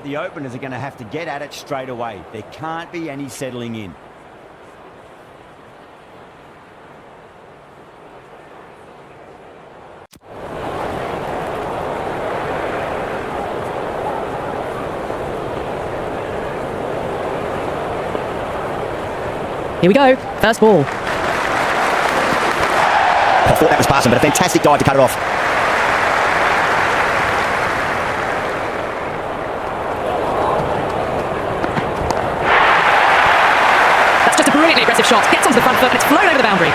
The openers are going to have to get at it straight away. There can't be any settling in. Here we go, first ball. I thought that was passing, but a fantastic dive to cut it off. That's just a brilliantly aggressive shot. Gets onto the front foot and it's flown over the boundary.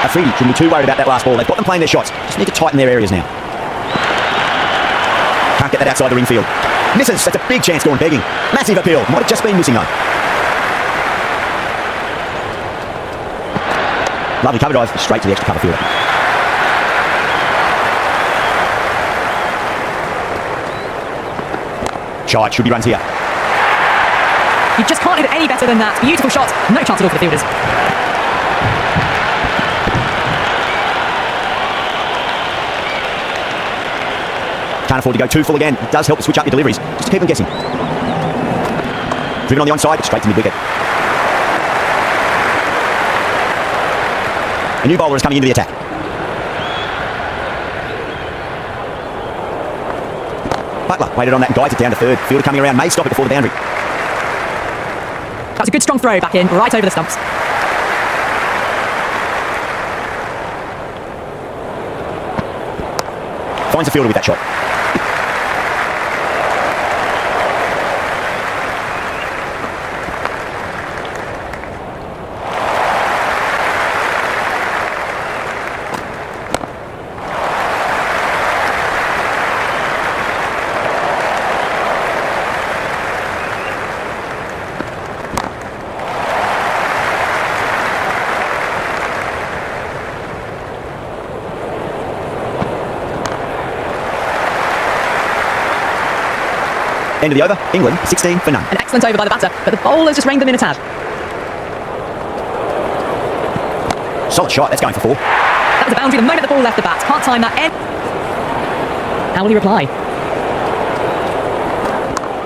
Afridi shouldn't be too worried about that last ball. They've got them playing their shots. Just need to tighten their areas now. Can't get that outside the ring field. Misses. That's a big chance going begging. Massive appeal. Might have just been missing though. Lovely cover dive straight to the extra cover fielder. Shite. Should be runs here. You just can't hit it any better than that. Beautiful shot. No chance at all for the fielders. Can't afford to go too full again. It does help to switch up your deliveries. Just keep them guessing. Driven on the onside, straight to mid-wicket. A new bowler is coming into the attack. Butler waited on that and guides it down to third. Fielder coming around may stop it before the boundary. That's a good strong throw back in, right over the stumps. Finds the fielder with that shot. End of the over, England 16 for none. An excellent over by the batter, but the bowlers just reined them in a tad. Solid shot, that's going for 4. That was a boundary the moment the ball left the bat. Can't time that. How will he reply?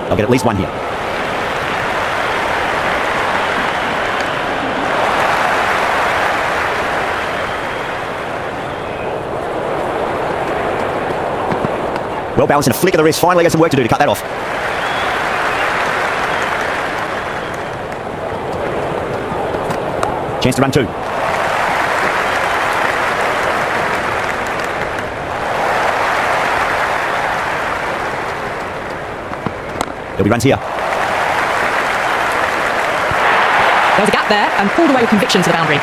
They'll get at least one here. Well balanced and a flick of the wrist. Finally got some work to do to cut that off. Chance to run 2. There'll be runs here. There was a gap there and pulled away with conviction to the boundary.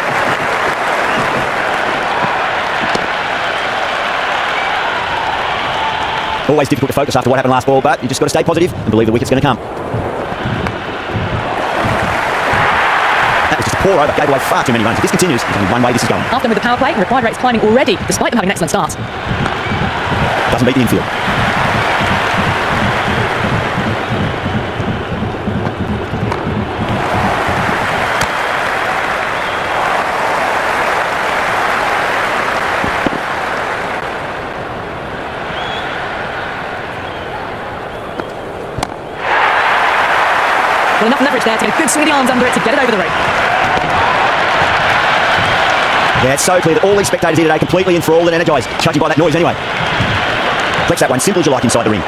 Always difficult to focus after what happened last ball, but you just got to stay positive and believe the wicket's going to come. That was just a poor over, gave away far too many runs. If this continues, there's only one way this is going. After with the power play, required rates climbing already, despite them having an excellent start. Doesn't beat the infield. Well, enough leverage there to get a good swing of the arms under it to get it over the rope. Yeah, it's so clear that all these spectators here today completely enthralled and energised, judging by that noise anyway. Flex that one, simple as you like inside the ring.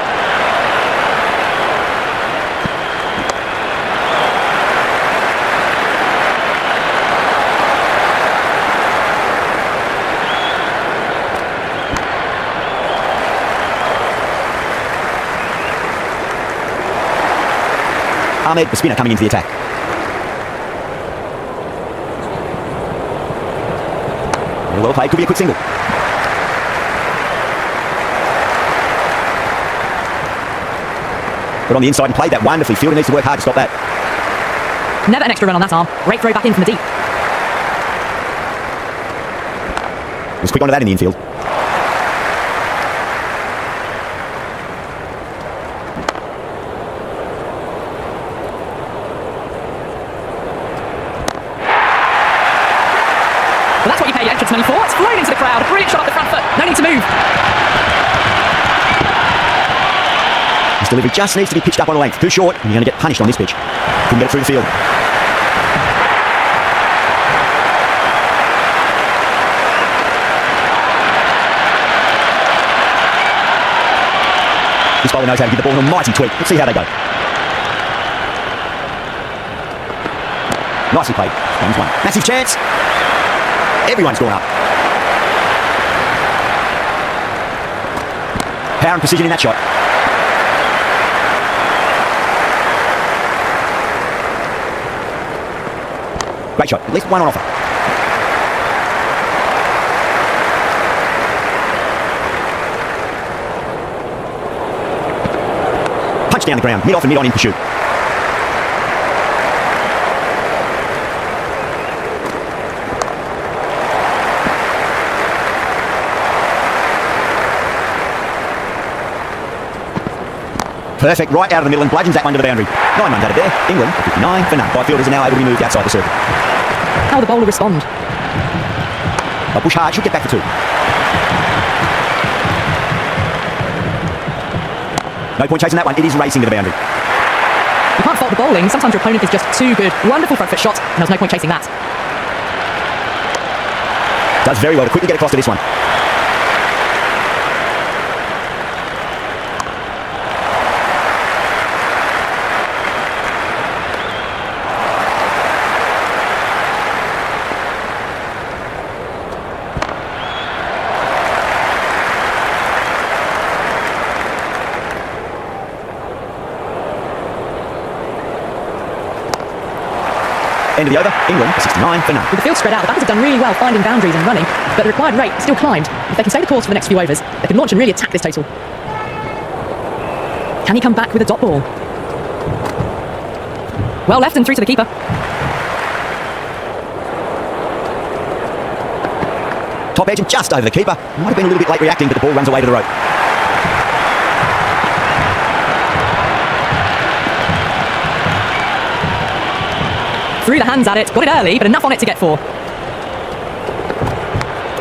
Ahmed, the spinner, coming into the attack. Well played, could be a quick single. But on the inside and played that wonderfully. Fielder needs to work hard to stop that. Never an extra run on that arm. Great throw back in from the deep. He was quick onto that in the infield. Well, that's what you pay your entrance money for. It's flown into the crowd. A brilliant shot off the front foot. No need to move. delivery just needs to be pitched up on a length. Too short, and you're going to get punished on this pitch. Couldn't get it through the field. This bowler knows how to give the ball an almighty tweak. Let's see how they go. Nicely played. One's one. Massive chance. Everyone's gone up. Power and precision in that shot. Great shot. At least one on offer. Punch down the ground. Mid off and mid on in pursuit. Perfect, right out of the middle and bludgeons that one to the boundary. 9 runs out of there. England for 59 for none. Five fielders are now able to be moved outside the circle. How will the bowler respond? They'll push hard, should get back for 2. No point chasing that one, it is racing to the boundary. You can't fault the bowling. Sometimes your opponent is just too good. Wonderful front foot shot, and there's no point chasing that. Does very well to quickly get across to this one. End of the over, England for 69 for none. With the field spread out, the batters have done really well finding boundaries and running, but the required rate still climbed. If they can stay the course for the next few overs, they can launch and really attack this total. Can he come back with a dot ball? Well left and through to the keeper. Top edge and just over the keeper. Might have been a little bit late reacting, but the ball runs away to the rope. Threw the hands at it, got it early, but enough on it to get 4.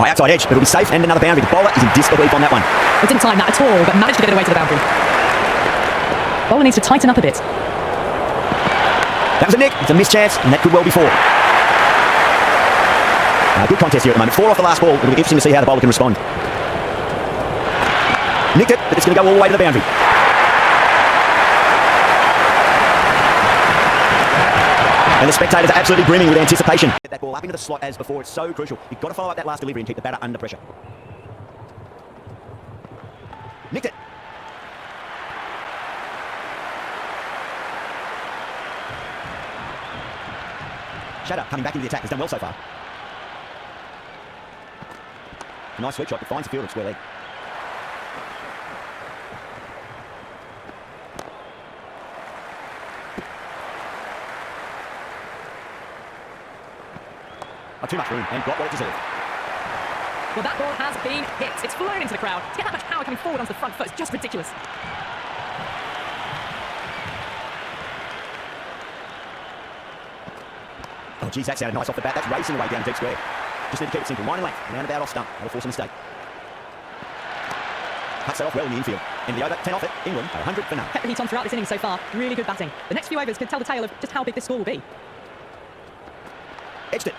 High outside edge, but it'll be safe and another boundary. The bowler is in disbelief on that one. It didn't time that at all, but managed to get it away to the boundary. Bowler needs to tighten up a bit. That was a nick, it's a missed chance, and that could well be 4. Good contest here at the moment. 4 off the last ball. It'll be interesting to see how the bowler can respond. Nicked it, but it's going to go all the way to the boundary. And the spectators are absolutely brimming with anticipation. Get that ball up into the slot as before. It's so crucial. You've got to follow up that last delivery and keep the batter under pressure. Nicked it. Shatter coming back into the attack. Has done well so far. A nice sweet shot, but finds the field at square leg. Too much room and got what it deserved. Well, that ball has been hit. It's flown into the crowd. To get that much power coming forward onto the front foot is just ridiculous. Oh, geez, that sounded nice off the bat. That's racing away down deep square. Just need to keep it simple. Line and length. Round about off stump. That'll force a mistake. Cuts that off well in the infield. In the over, 10 off it. England, 100 for none. Kept the heat on throughout this inning so far. Really good batting. The next few overs could tell the tale of just how big this score will be. Edged it.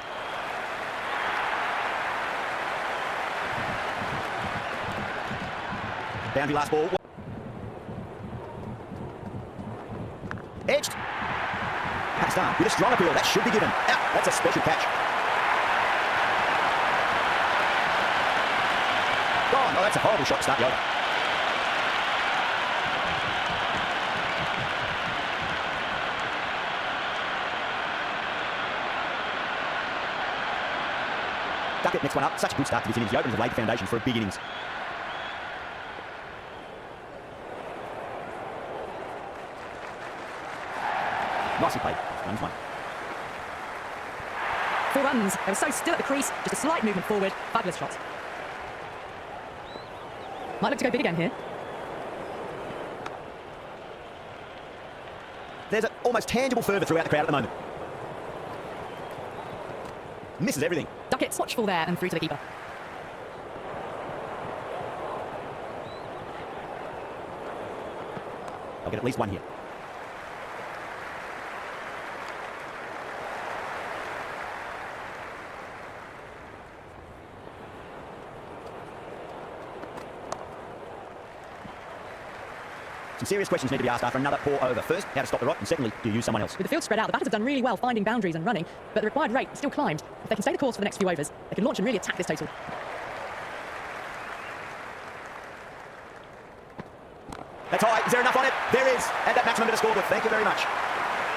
Boundary last ball. Edged. Pakistan with a strong appeal. That should be given. Out. That's a special catch. Oh, no, that's a horrible shot to start the over. Duck it, next one up. Such a good start to this innings. The openers have laid the foundation for a big innings. Nicely played. Runs 1. 4 runs. They were so still at the crease. Just a slight movement forward. Fabulous shot. Might look to go big again here. There's an almost tangible fervour throughout the crowd at the moment. Misses everything. Duckett's watchful there and through to the keeper. They'll get at least one here. Some serious questions need to be asked after another poor over. First, how to stop the rot, and secondly, do you use someone else? With the field spread out, the batters have done really well finding boundaries and running, but the required rate still climbed. If they can stay the course for the next few overs, they can launch and really attack this total. That's high. Is there enough on it? There is. And that maximum bit of scoreboard. Thank you very much.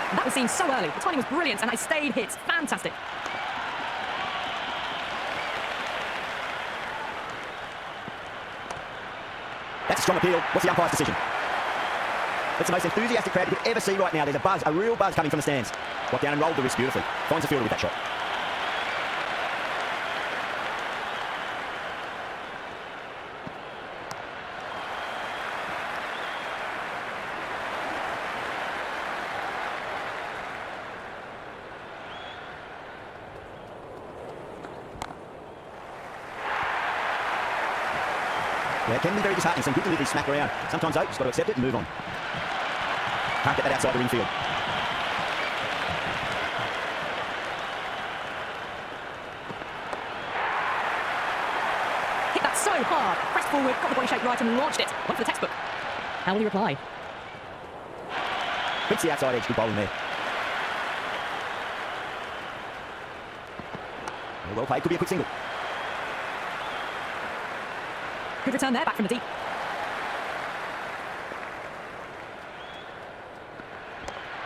And that was seen so early. The timing was brilliant and it stayed hit. Fantastic. That's a strong appeal. What's the umpire's decision? It's the most enthusiastic crowd you could ever see right now. There's a buzz, a real buzz coming from the stands. Got down and rolled the wrist beautifully. Finds the fielder with that shot. Yeah, it can be very disheartening. Some good deliveries smack around. Sometimes, though, you've just got to accept it and move on. Can't get that outside the infield. Hit that so hard. Pressed forward, got the body shape right and launched it. Went for the textbook. How will he reply? Hits the outside edge. Good bowling there. Well played. Could be a quick single. Good return there, back from the deep.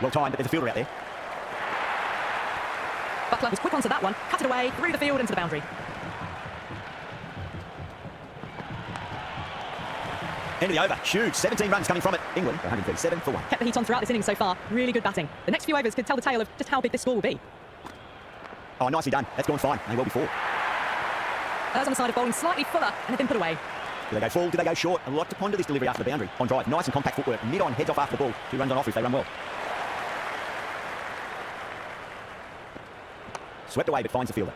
Well timed, but there's a fielder out there. Buckler was quick onto that one, cut it away, through the field into the boundary. End of the over. Huge. 17 runs coming from it. England, 137 for 1. Kept the heat on throughout this inning so far. Really good batting. The next few overs could tell the tale of just how big this score will be. Oh, nicely done. That's gone fine. May well be 4. Ers on the side of bowling slightly fuller and have been put away. Do they go full? Do they go short? A lot to ponder this delivery after the boundary. On drive. Nice and compact footwork. Mid-on, heads off after the ball. 2 runs on off if they run well. Swept away but finds the fielder.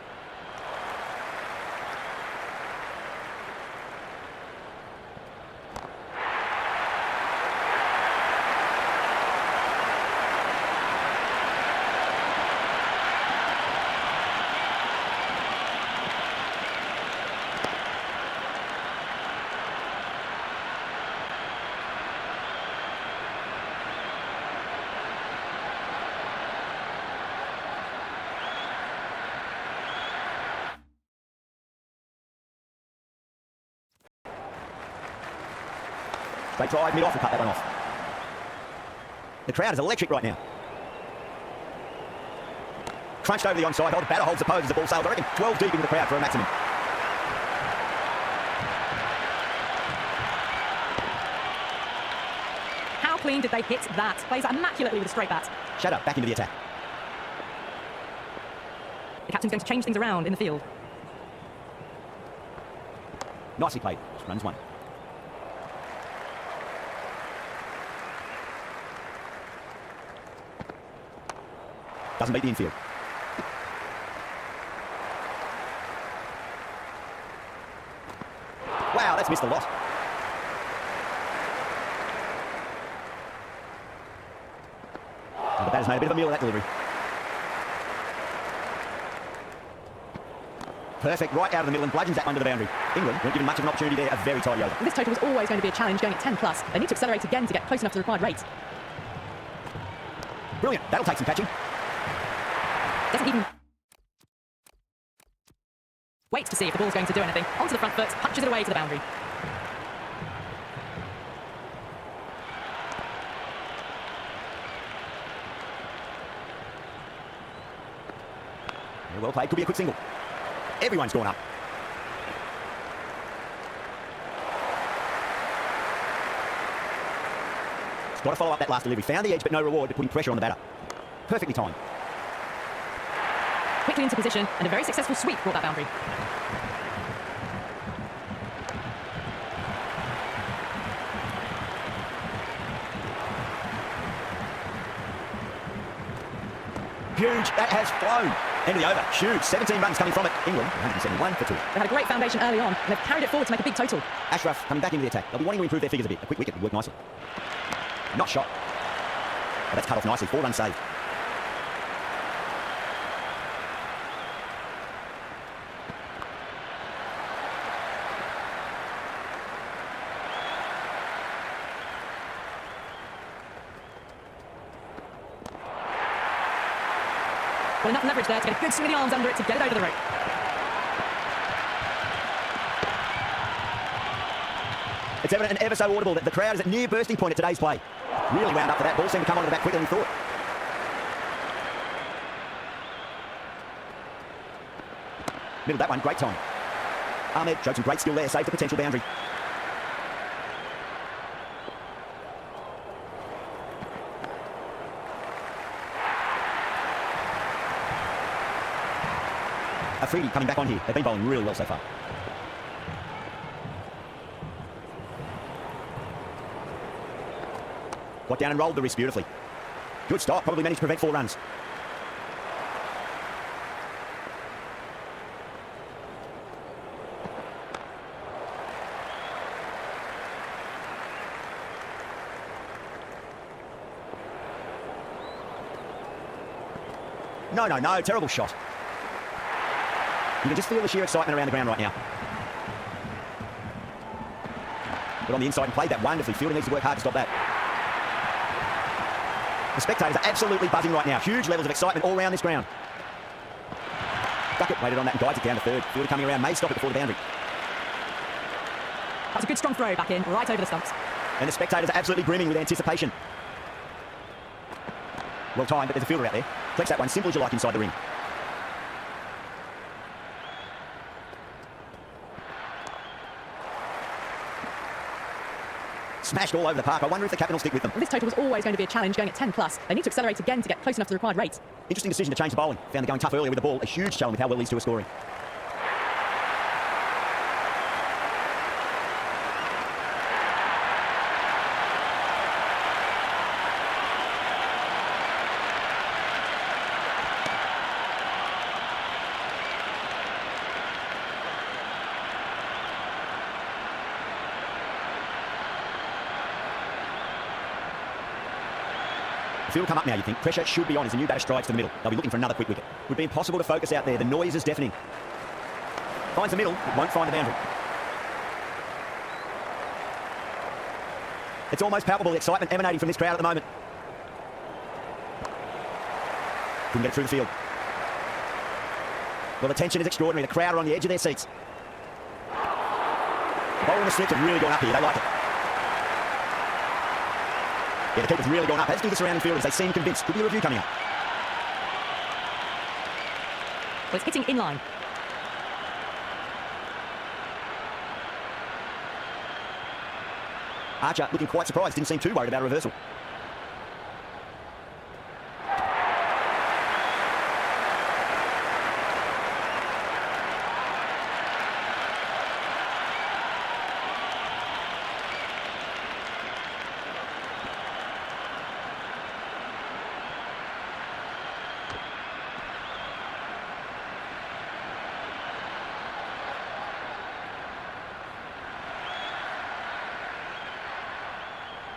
They drive mid-off and cut that one off. The crowd is electric right now. Crunched over the onside hole. The batter holds the pose as the ball sails. I reckon 12 deep into the crowd for a maximum. How clean did they hit that? Plays that immaculately with a straight bat. Shut up. Back into the attack. The captain's going to change things around in the field. Nicely played. Just runs 1. Doesn't beat the infield. Wow, that's missed a lot. And the batter's made a bit of a meal of that delivery. Perfect, right out of the middle and bludgeons that one to the boundary. England weren't given much of an opportunity there, a very tidy over. This total was always going to be a challenge going at 10 plus. They need to accelerate again to get close enough to the required rate. Brilliant, that'll take some catching. Doesn't even wait to see if the ball's going to do anything. Onto the front foot, punches it away to the boundary. Very well played, could be a quick single. Everyone's gone up. He's got to follow up that last delivery. Found the edge but no reward to putting pressure on the batter. Perfectly timed. Quickly into position, and a very successful sweep brought that boundary. Huge, that has flown. End of the over, huge, 17 runs coming from it. England, 171 for 2. They had a great foundation early on, and they've carried it forward to make a big total. Ashraf coming back into the attack. They'll be wanting to improve their figures a bit. A quick wicket would work nicely. Not shot. But that's cut off nicely. 4-run save. Well, enough leverage there to get a good swing of the arms under it to get it over the rope. It's evident and ever so audible that the crowd is at near bursting point at today's play. Really wound up for that. Ball seemed to come onto the back quicker than we thought. Middle that one, great time. Ahmed showed some great skill there, saved a potential boundary. Afridi coming back on here. They've been bowling really well so far. Got down and rolled the wrist beautifully. Good stop, probably managed to prevent 4 runs. No, terrible shot. You can just feel the sheer excitement around the ground right now. But on the inside and played that wonderfully. Fielder needs to work hard to stop that. The spectators are absolutely buzzing right now. Huge levels of excitement all around this ground. Duckett waited on that and guides it down to third. Fielder coming around may stop it before the boundary. That's a good strong throw back in, right over the stumps. And the spectators are absolutely brimming with anticipation. Well timed, but there's a fielder out there. Flex that one, simple as you like inside the ring. Smashed all over the park. I wonder if the captain will stick with them. Well, this total was always going to be a challenge, going at 10 plus. They need to accelerate again to get close enough to the required rate. Interesting decision to change the bowling. Found they're going tough earlier with the ball. A huge challenge with how well these two are scoring. Field come up now, you think. Pressure should be on as the new batter strides to the middle. They'll be looking for another quick wicket. Would be impossible to focus out there. The noise is deafening. Finds the middle, won't find the boundary. It's almost palpable, the excitement emanating from this crowd at the moment. Couldn't get it through the field. Well, the tension is extraordinary. The crowd are on the edge of their seats. The bowler and the slips have really gone up here. They like it. Yeah, the keeper's really gone up. Let's do the surrounding fielders. They seem convinced. Could be a review coming up. Well, it's hitting in line. Archer looking quite surprised. Didn't seem too worried about a reversal.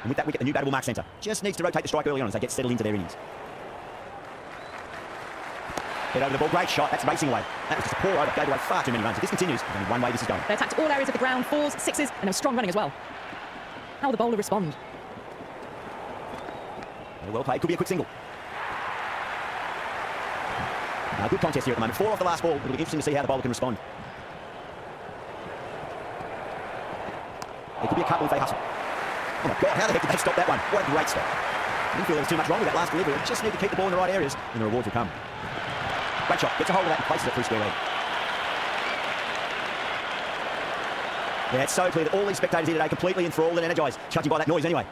And with that wicket, the new batter will mark centre. Just needs to rotate the strike early on as they get settled into their innings. Head over the ball, great shot. That's racing away. That was just a poor over, gave away far too many runs. If this continues, there's only one way this is going. They attacked all areas of the ground, 4s, 6s, and there was strong running as well. How will the bowler respond? Well played, could be a quick single. Good contest here at the moment. 4 off the last ball. It'll be interesting to see how the bowler can respond. It could be a couple if they hustle. Oh my God, how the heck did they stop that one? What a great stop. I didn't feel there was too much wrong with that last delivery. They just need to keep the ball in the right areas and the rewards will come. Great shot. Gets a hold of that and places it through square leg. Yeah, it's so clear that all these spectators here today completely enthralled and energised, judging by that noise anyway.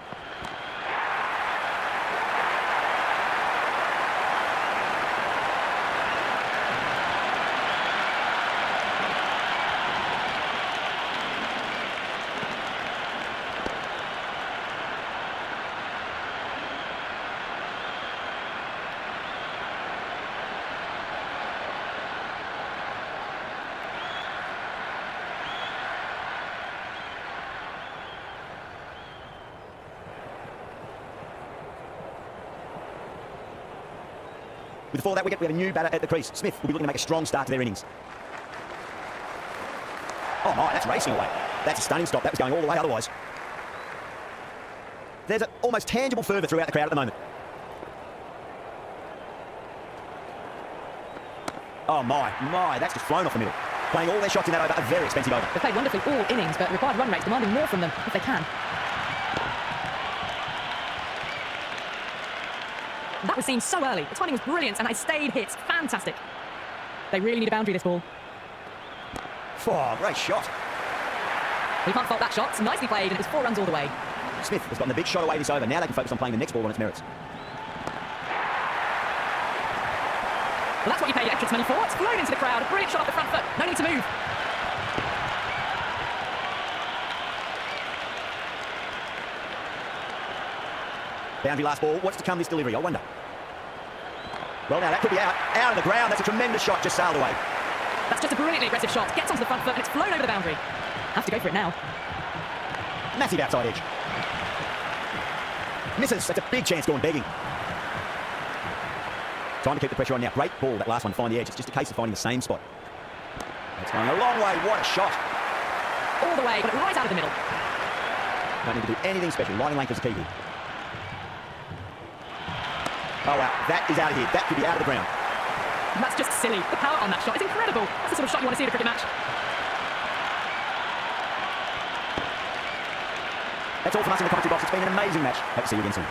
With the fall of that wicket, we have a new batter at the crease. Smith will be looking to make a strong start to their innings. Oh my, that's racing away. That's a stunning stop. That was going all the way otherwise. There's an almost tangible fervour throughout the crowd at the moment. Oh my, that's just flown off the middle. Playing all their shots in that over, a very expensive over. They've played wonderfully all innings, but required run rates demanding more from them if they can. That was seen so early. The timing was brilliant and they stayed hit. Fantastic. They really need a boundary, this ball. Oh, great shot. We can't fault that shot. It's nicely played and it was 4 runs all the way. Smith has gotten the big shot away this over. Now they can focus on playing the next ball on its merits. Well, that's what you paid entrance money for. It's flown into the crowd. A brilliant shot off the front foot. No need to move. Boundary last ball. What's to come this delivery, I wonder. Well, now that could be out. Out of the ground. That's a tremendous shot. Just sailed away. That's just a brilliantly aggressive shot. Gets onto the front foot and it's flown over the boundary. Have to go for it now. Massive outside edge. Misses. That's a big chance going begging. Time to keep the pressure on now. Great ball, that last one, to find the edge. It's just a case of finding the same spot. That's going a long way. What a shot. All the way, but right out of the middle. Don't need to do anything special. Line and length is the key here. Oh, wow. That is out of here. That could be out of the ground. That's just silly. The power on that shot is incredible. That's the sort of shot you want to see in a cricket match. That's all from us in the commentary box. It's been an amazing match. Hope to see you again soon.